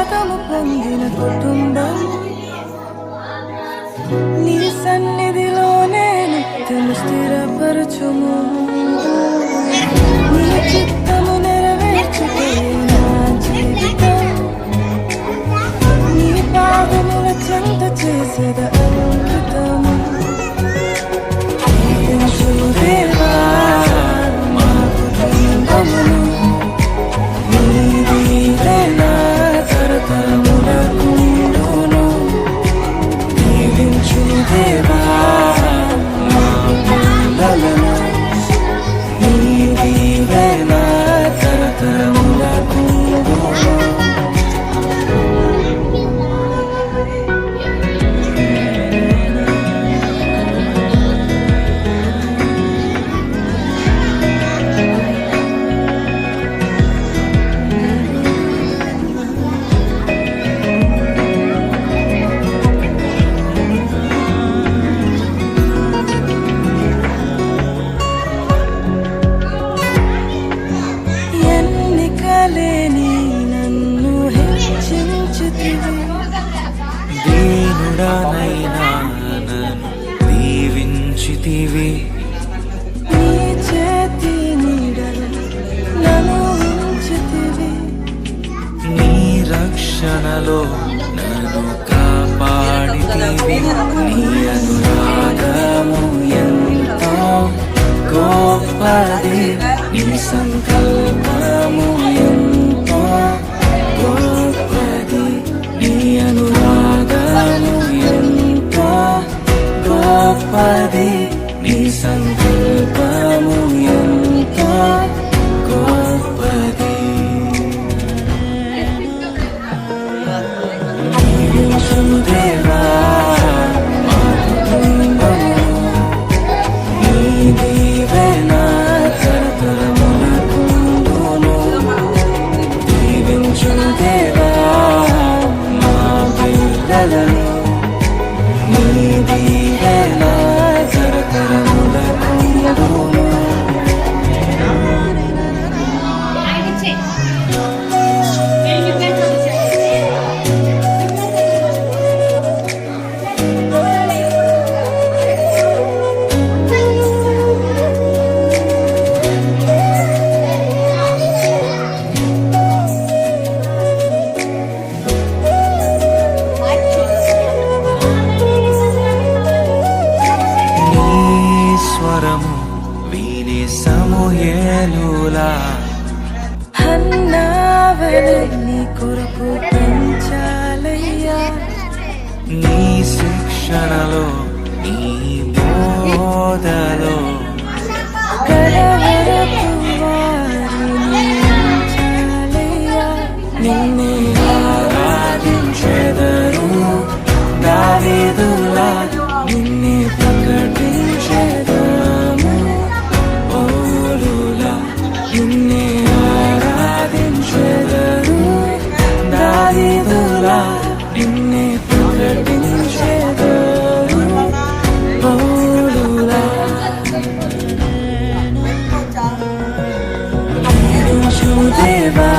ఆశీర్వాదము పొందిన కుటుంబం నీ సన్నిధిలోనే నిత్యము స్థిరపరచుము నీ చిత్తము నెరవేర్చుటే నా జీవితం నీ పాదముల చెంత చేసేద అంకితము దీవించుము దేవా మా కుటుంబమును నీ దీవెన తరతరములకుండును దీవించుము దేవా మా పిల్లలను నీ దీవెన తరతరములకుండును దీనుడనైనా నన్ను దీవించితివి నీ చేతి నీడలో నన్ను ఉంచితివి నీ రక్షణలో నన్ను కాపాడితివి నీ అనురాగము ఎంతో గొప్పది నీ సంకల్పము ఎంతో గొప్పది నీ అనురాగము ఎంతో గొప్పది నీ సంకల్పము ఎంతో గొప్పది దీవించుము దేవా మా కుటుంబము నీ దీవెన తరతరములకుండును దీవించుము దేవా మా పిల్లలను నీ దీవెన తరతరములకుండును స్వరము విని సమూయేలులా హన్నావలె నీ కొరకు పెంచాలయ్యా నీ శిక్షణలో నీ బోధలో కడవరకు వారిని ఉంచాలయ్యా నిన్నే ఆరాధించెదరు దావీదులా నిన్నే ప్రకటించెదము పౌలులా నిన్నే ఆరాధించెదరు దావీదులా నిన్నే ప్రకటించెదరు పౌలులా దీవించుము దేవా